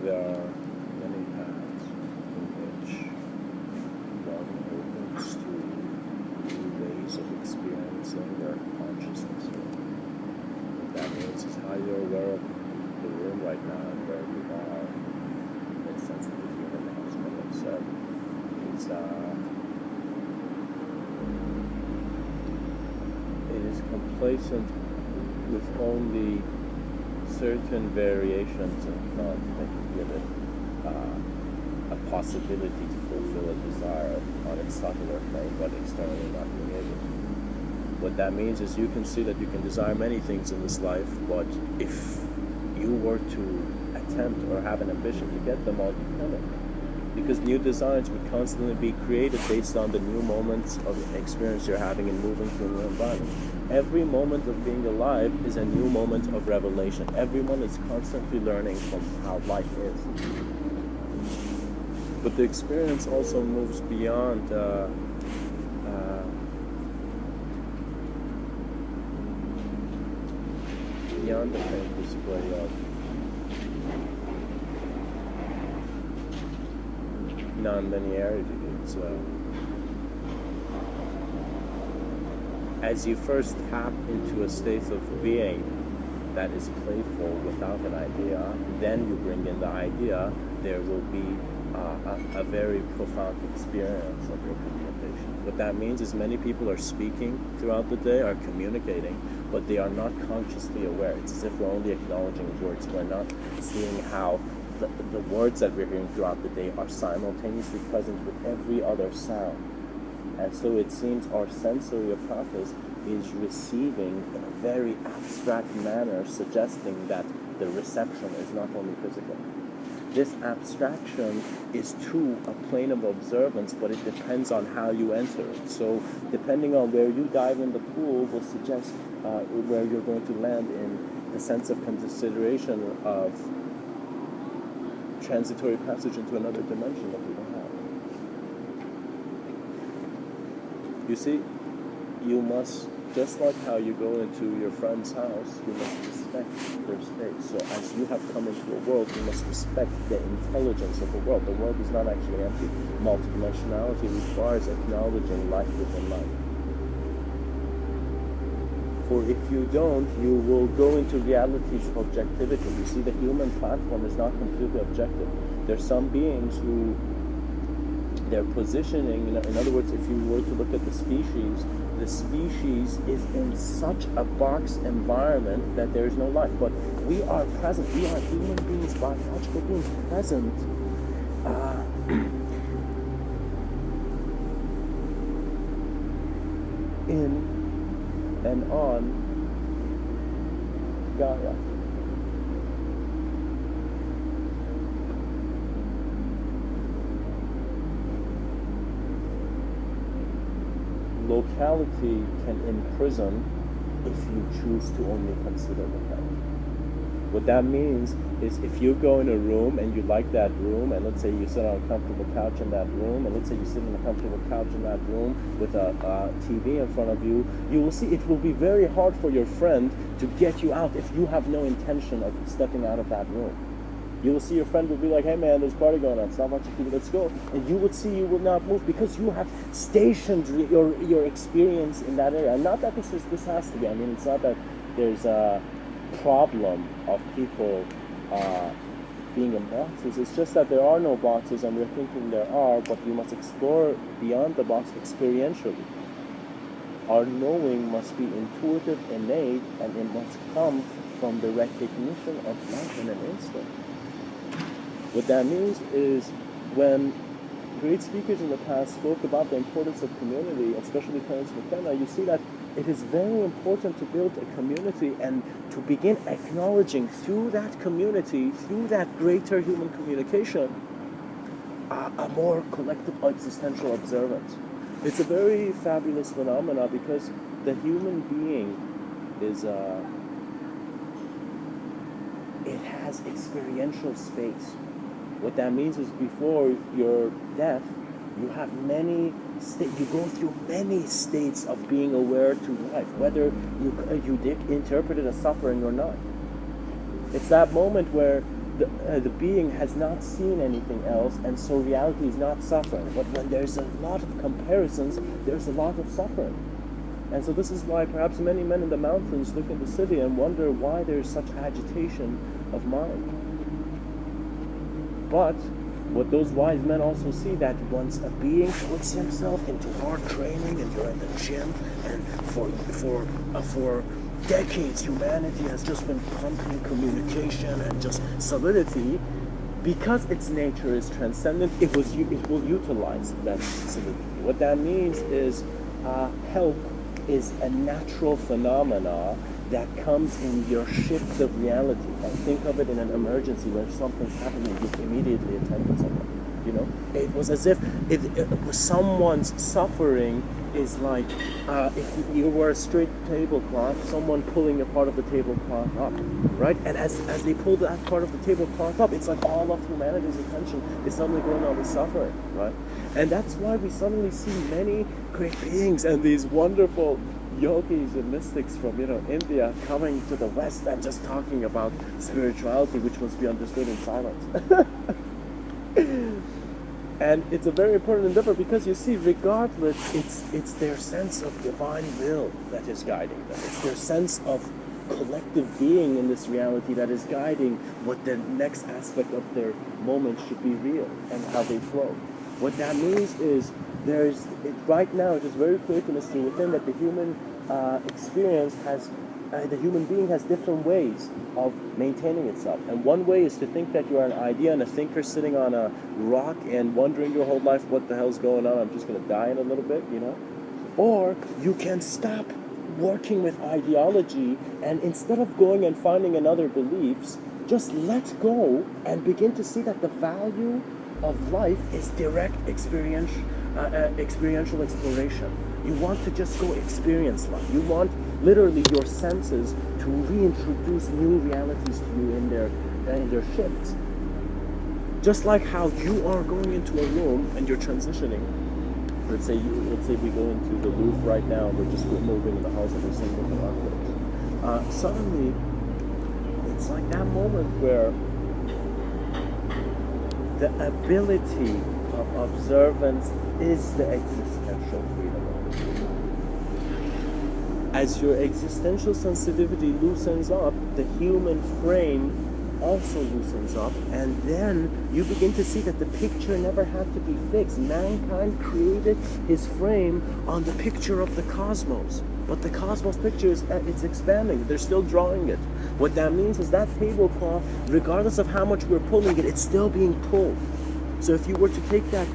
There are many paths in which one opens to new ways of experiencing their consciousness. What that means is how you're aware of the room right now and where you are. In the sense that the human husband have said it is complacent with only certain variations in thought that can give it a possibility to fulfill a desire on its subtler plane, but externally not being able to. What that means is you can see that you can desire many things in this life, but if you were to attempt or have an ambition to get them all, you couldn't. Because new desires would constantly be created based on the new moments of experience you're having in moving to a new environment. Every moment of being alive is a new moment of revelation. Everyone is constantly learning from how life is. But the experience also moves beyond beyond the faint display of non-linearity. It's as you first tap into a state of being that is playful without an idea, then you bring in the idea, there will be a very profound experience of your communication. What that means is many people are speaking throughout the day, are communicating, but they are not consciously aware. It's as if we're only acknowledging words. We're not seeing how the words that we're hearing throughout the day are simultaneously present with every other sound. And so it seems our sensory apparatus is receiving in a very abstract manner, suggesting that the reception is not only physical. This abstraction is to a plane of observance, but it depends on how you enter it. So depending on where you dive in the pool will suggest where you're going to land in the sense of consideration of transitory passage into another dimension that we don't have. You see, you must, just like how you go into your friend's house, you must respect their space. So as you have come into a world, you must respect the intelligence of the world. The world is not actually empty. Multidimensionality requires acknowledging life within life. For if you don't, you will go into realities of objectivity. You see, the human platform is not completely objective. There's some beings who, their positioning, in other words, if you were to look at the species is in such a box environment that there is no life. But we are present. We are human beings, biological beings, present in and on Gaia. Locality can imprison if you choose to only consider locality. What that means is if you go in a room and you like that room, and let's say you sit on a comfortable couch in that room, and let's say you sit on a comfortable couch in that room with a TV in front of you, you will see it will be very hard for your friend to get you out if you have no intention of stepping out of that room. You will see your friend will be like, hey man, there's a party going on, it's not much of people, let's go. And you would see you will not move because you have stationed your experience in that area. And not that this has to be, I mean, it's not that there's a problem of people being in boxes. It's just that there are no boxes and we're thinking there are, but we must explore beyond the box experientially. Our knowing must be intuitive, innate, and it must come from the recognition of life in an instant. What that means is when great speakers in the past spoke about the importance of community, especially Clarence McKenna, you see that it is very important to build a community and to begin acknowledging through that community, through that greater human communication, a more collective existential observance. It's a very fabulous phenomena because the human being is, it has experiential space. What that means is before your death, you have you go through many states of being aware to life, whether you interpret it as suffering or not. It's that moment where the being has not seen anything else, and so reality is not suffering. But when there's a lot of comparisons, there's a lot of suffering. And so this is why perhaps many men in the mountains look in the city and wonder why there's such agitation of mind. But what those wise men also see, that once a being puts himself into hard training, and you're in the gym, and for decades humanity has just been pumping communication and just solidity, because its nature is transcendent, it will utilize that solidity. What that means is help is a natural phenomena that comes in your shift of reality. And think of it in an emergency where something's happening, you immediately attend to someone. You know, it was as if it was someone's suffering is like if you were a straight tablecloth, someone pulling a part of the tablecloth up, right? And as they pull that part of the tablecloth up, it's like all of humanity's attention is suddenly going on the suffering, right? And that's why we suddenly see many great beings and these wonderful yogis and mystics from India coming to the West and just talking about spirituality, which must be understood in silence. And it's a very important endeavor, because you see, regardless, it's their sense of divine will that is guiding them. It's their sense of collective being in this reality that is guiding what the next aspect of their moment should be real and how they flow. What that means is right now it is very clear to Mr. Within that the human experience has the human being has different ways of maintaining itself. And one way is to think that you are an idea and a thinker sitting on a rock and wondering your whole life, what the hell's going on? I'm just going to die in a little bit, Or you can stop working with ideology, and instead of going and finding another beliefs, just let go and begin to see that the value of life is direct experiential exploration. You want to just go experience life. You want literally your senses to reintroduce new realities to you in their shifts. Just like how you are going into a room and you're transitioning. Let's say we go into the Louvre right now, and we're just moving in the house and we're seeing different artworks. Suddenly, it's like that moment where the ability of observance is the existential freedom. As your existential sensitivity loosens up, the human frame also loosens up, and then you begin to see that the picture never had to be fixed. Mankind created his frame on the picture of the cosmos, but the cosmos picture it's expanding. They're still drawing it. What that means is that tablecloth, regardless of how much we're pulling it, it's still being pulled. So if you were to take that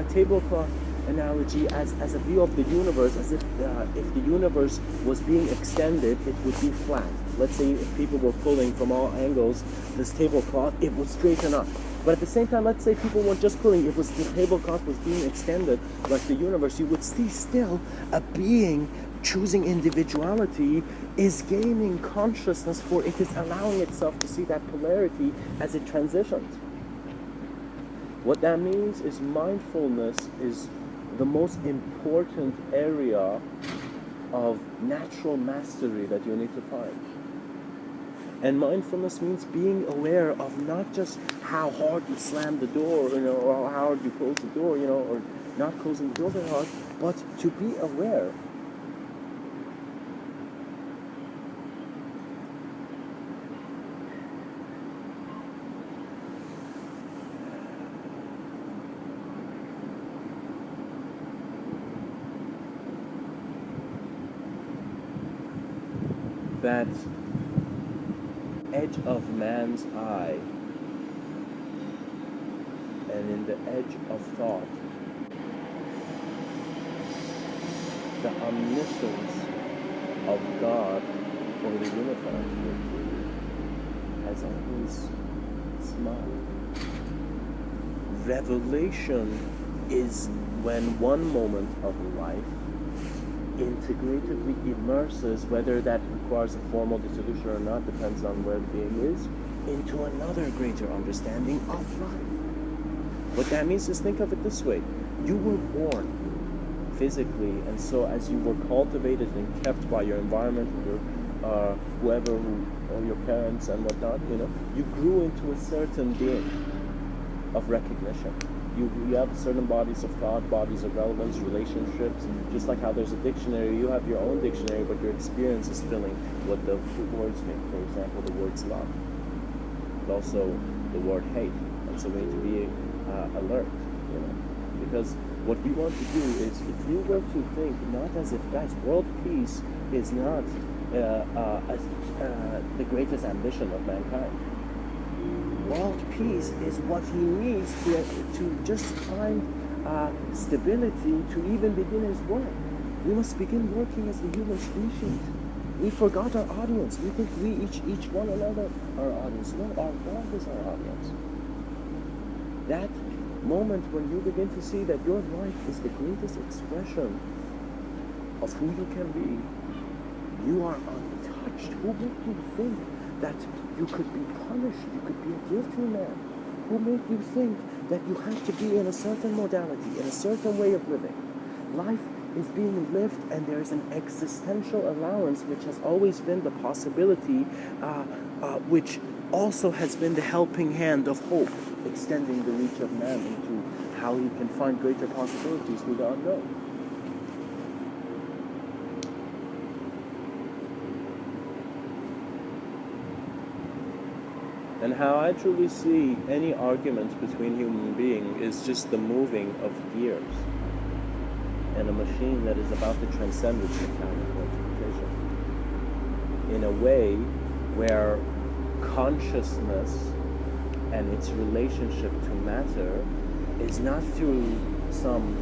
tablecloth analogy as a view of the universe, as if the universe was being extended, it would be flat. Let's say if people were pulling from all angles this tablecloth, it would straighten up. But at the same time, let's say people weren't just pulling, the tablecloth was being extended like the universe, you would see still a being choosing individuality is gaining consciousness, for it is allowing itself to see that polarity as it transitions. What that means is mindfulness is the most important area of natural mastery that you need to find. And mindfulness means being aware of not just how hard you slam the door, or how hard you close the door, or not closing the door very hard, but to be aware. That edge of man's eye, and in the edge of thought, the omniscience of God or the unified has always smiled. Revelation is when one moment of life integratively immerses, whether that requires a formal dissolution or not, depends on where the being is, into another greater understanding of life. What that means is, think of it this way. You were born physically, and so as you were cultivated and kept by your environment, your whoever, or your parents and whatnot, you grew into a certain being of recognition. You have certain bodies of thought, bodies of relevance, relationships. Just like how there's a dictionary, you have your own dictionary, but your experience is filling what the words mean. For example, the words love, but also the word hate. And so we need to be alert, because what we want to do is, if you were to think, not as if, guys, world peace is not the greatest ambition of mankind. World peace is what he needs to just find stability to even begin his work. We must begin working as the human species. We forgot our audience. We think we each one another are our audience. No, our God is our audience. That moment when you begin to see that your life is the greatest expression of who you can be, you are untouched. Who made you think that you could be punished, you could be a guilty man? Who made you think that you have to be in a certain modality, in a certain way of living? Life is being lived, and there is an existential allowance, which has always been the possibility, which also has been the helping hand of hope, extending the reach of man into how he can find greater possibilities through the unknown. And how I truly see any argument between human beings is just the moving of gears in a machine that is about to transcend its mechanical interpretation in a way where consciousness and its relationship to matter is not through some,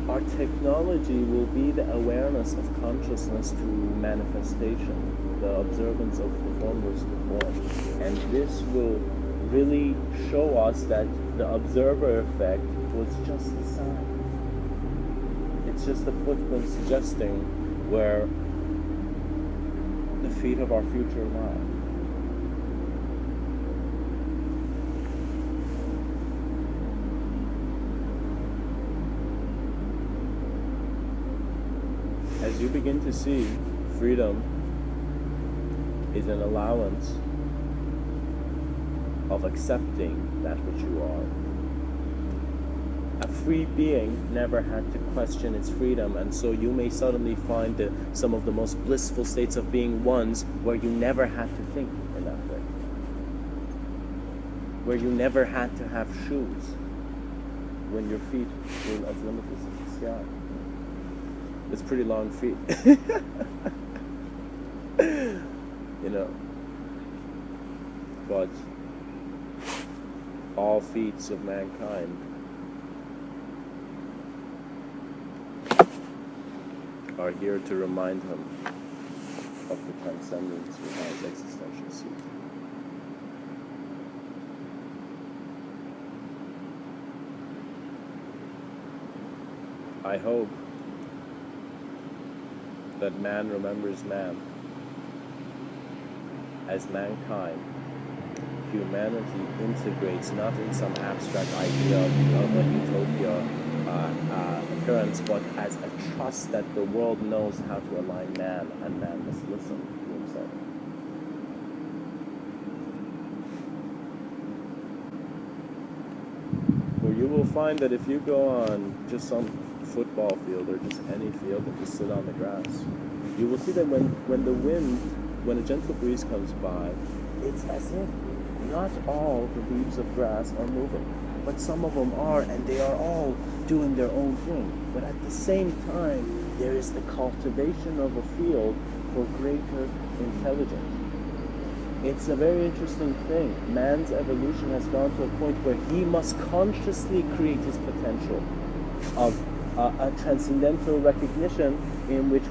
our technology will be the awareness of consciousness to manifestation, the observance of the formless to form. And this will really show us that the observer effect was just a sign. It's just a footprint suggesting where the feet of our future lie. As you begin to see, freedom is an allowance of accepting that which you are. A free being never had to question its freedom, and so you may suddenly find that some of the most blissful states of being ones where you never had to think in that way, where you never had to have shoes when your feet were as limitless as the sky. It's pretty long feet. But all feats of mankind are here to remind him of the transcendence without his existential seat. I hope that man remembers man as mankind. Humanity integrates not in some abstract idea of a utopia occurrence, but as a trust that the world knows how to align man, and man must listen to himself. For you will find that if you go on just some football field or just any field and just sit on the grass, you will see that when a gentle breeze comes by, it's as if not all the leaves of grass are moving, but some of them are, and they are all doing their own thing. But at the same time, there is the cultivation of a field for greater intelligence. It's a very interesting thing. Man's evolution has gone to a point where he must consciously create his potential of a transcendental recognition in which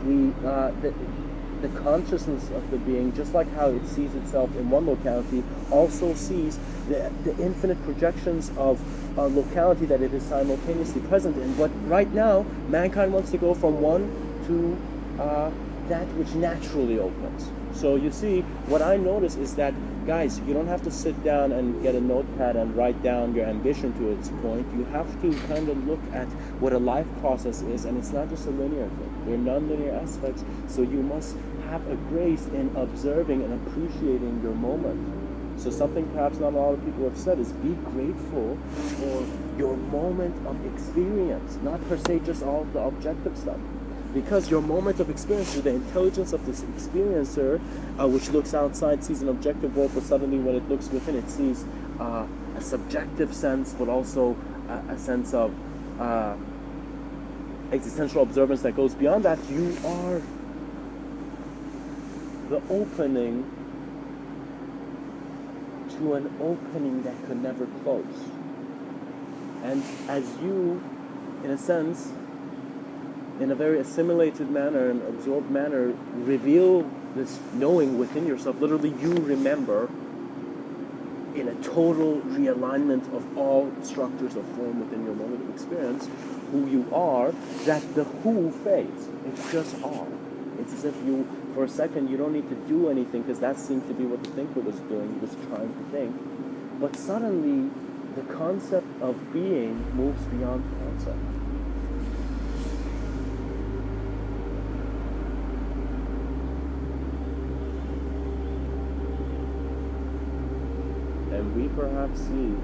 the consciousness of the being, just like how it sees itself in one locality, also sees the infinite projections of a locality that it is simultaneously present in. But right now, mankind wants to go from one to that which naturally opens. So you see, what I notice is that, guys, you don't have to sit down and get a notepad and write down your ambition to its point. You have to kind of look at what a life process is, and it's not just a linear thing. There are non-linear aspects, so you must have a grace in observing and appreciating your moment. So something perhaps not a lot of people have said is be grateful for your moment of experience, not per se just all the objective stuff. Because your moment of experience, the intelligence of this experiencer, which looks outside, sees an objective world, but suddenly when it looks within, it sees a subjective sense, but also a sense of existential observance that goes beyond that. You are the opening to an opening that could never close. And as you, in a sense, in a very assimilated manner and absorbed manner, reveal this knowing within yourself, literally you remember in a total realignment of all structures of form within your moment of experience who you are, that the who fades. It's just are. It's as if you, for a second, you don't need to do anything, because that seemed to be what the thinker was doing. He was trying to think. But suddenly, the concept of being moves beyond concept. And we perhaps see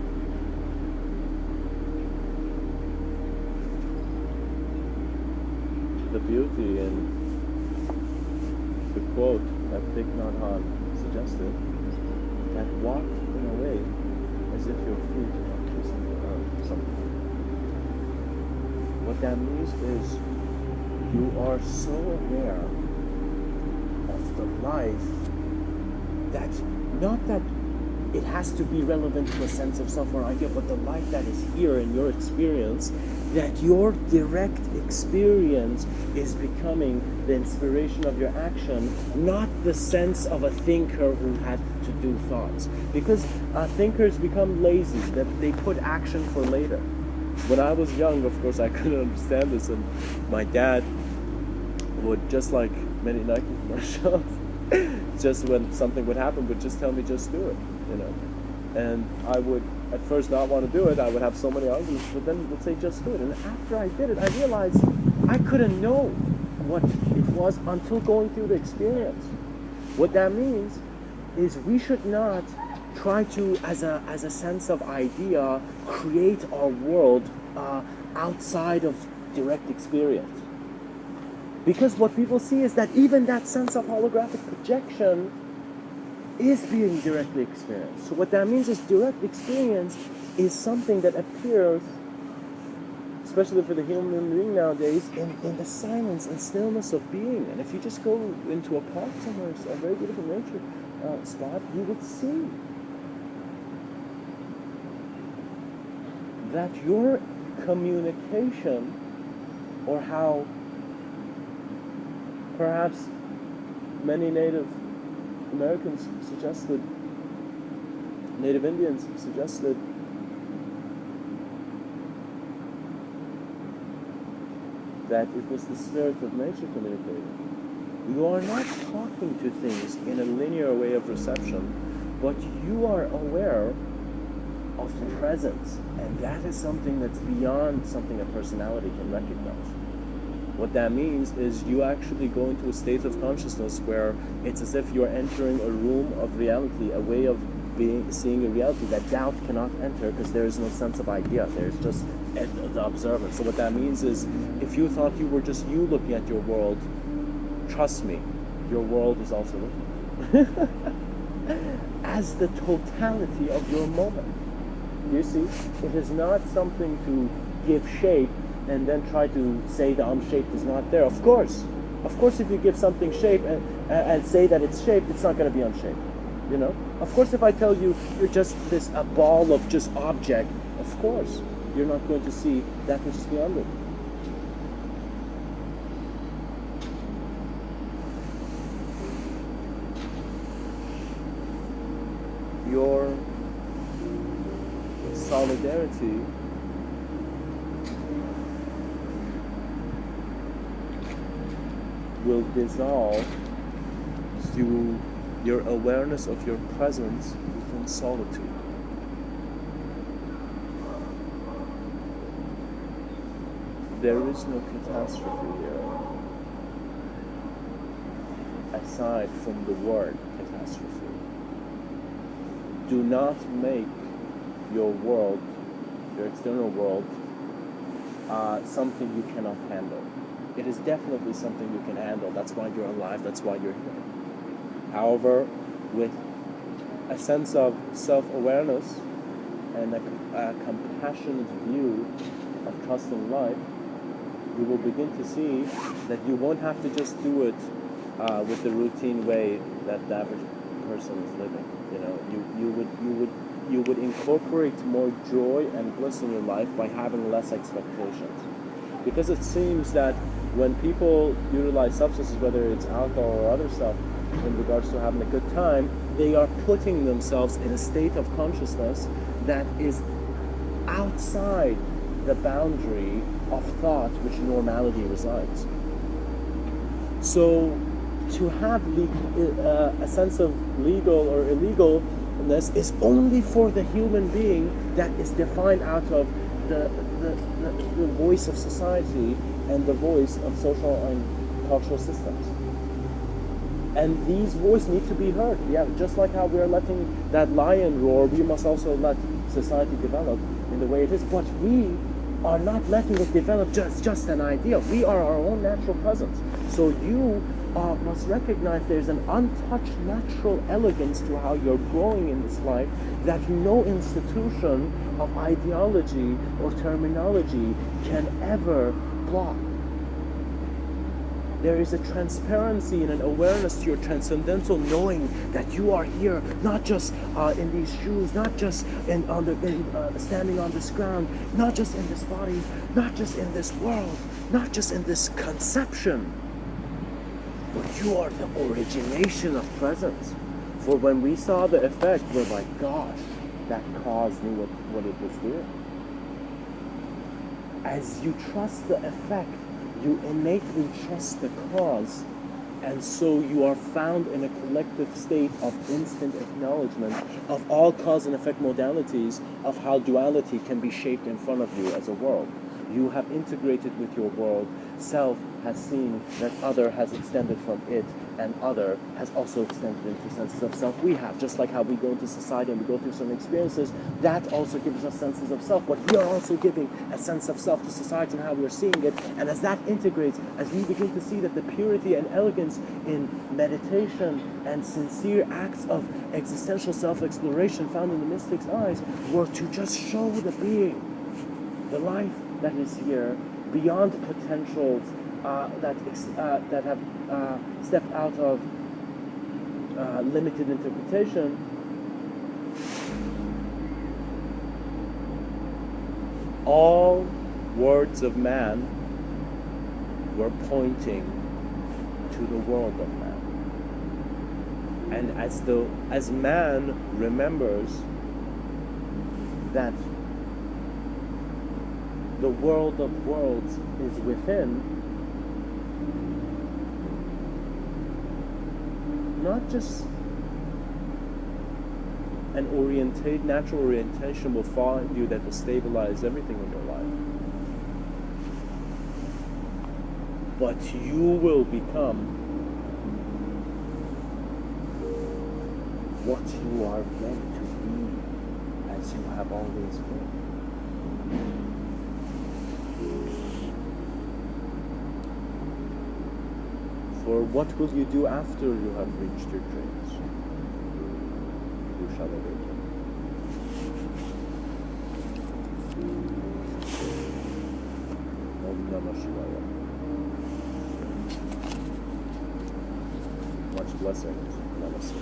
the beauty in the quote that Thich Nhat Hanh suggested, that walk in a way as if your feet are kissing the earth, something. What that means is you are so aware of the life that, not that it has to be relevant to a sense of self or idea, but the life that is here in your experience, that your direct experience is becoming the inspiration of your action, not the sense of a thinker who had to do thoughts. Because thinkers become lazy, that they put action for later. When I was young, of course, I couldn't understand this, and my dad would, just like many Nike commercials, just when something would happen, would just tell me, just do it, you know. And I would at first not want to do it. I would have so many arguments, but then would say, just do it. And after I did it, I realized I couldn't know what it was until going through the experience. What that means is we should not try to, as a sense of idea, create our world outside of direct experience. Because what people see is that even that sense of holographic projection is being directly experienced. So what that means is direct experience is something that appears, especially for the human being nowadays, in the silence and stillness of being. And if you just go into a park somewhere, a very beautiful nature spot, you would see that your communication, or how perhaps many Native Americans suggested, Native Indians suggested, that it was the spirit of nature communicating. You are not talking to things in a linear way of reception, but you are aware of presence, and that is something that's beyond something a personality can recognize. What that means is you actually go into a state of consciousness where it's as if you're entering a room of reality, a way of seeing a reality that doubt cannot enter, because there is no sense of idea. There's just the observance. So what that means is, if you thought you were just you looking at your world, trust me, your world is also looking as the totality of your moment. You see, it is not something to give shape and then try to say the unshaped is not there. Of course, if you give something shape and say that it's shaped, it's not going to be unshaped. You know, of course, if I tell you you're just a ball of just object, of course, you're not going to see that which is beyond it. Your solidarity will dissolve through your awareness of your presence within solitude. There is no catastrophe here, aside from the word catastrophe. Do not make your world, your external world, something you cannot handle. It is definitely something you can handle. That's why you're alive, that's why you're here. However, with a sense of self-awareness and a compassionate view of trusting life, you will begin to see that you won't have to just do it with the routine way that the average person is living. You know, you would incorporate more joy and bliss in your life by having less expectations. Because it seems that when people utilize substances, whether it's alcohol or other stuff, in regards to having a good time, they are putting themselves in a state of consciousness that is outside the boundary of thought which normality resides. So to have a sense of legal or illegalness is only for the human being that is defined out of the voice of society and the voice of social and cultural systems. And these voices need to be heard. Yeah, just like how we are letting that lion roar, we must also let society develop in the way it is. But we are not letting it develop just an idea. We are our own natural presence. So you must recognize there's an untouched natural elegance to how you're growing in this life that no institution of ideology or terminology can ever block. There is a transparency and an awareness to your transcendental knowing that you are here, not just in these shoes, not just standing on this ground, not just in this body, not just in this world, not just in this conception, but you are the origination of presence. For when we saw the effect, we're like, gosh, that cause knew what it was doing. As you trust the effect, you innately trust the cause, and so you are found in a collective state of instant acknowledgement of all cause and effect modalities of how duality can be shaped in front of you as a world. You have integrated with your world. Self has seen that other has extended from it, and other has also extended into senses of self. We have, just like how we go into society and we go through some experiences, that also gives us senses of self. But we are also giving a sense of self to society and how we're seeing it. And as that integrates, as we begin to see that the purity and elegance in meditation and sincere acts of existential self-exploration found in the mystic's eyes were to just show the being, the life that is here, beyond potentials that have stepped out of limited interpretation, all words of man were pointing to the world of man. And as man remembers that the world of worlds is within, not just an natural orientation will find you that will stabilize everything in your life, but you will become what you are meant to be, as you have always been. For what will you do after you have reached your dreams? You shall awaken. Om Namah Shivaya. Much blessings. Namaste.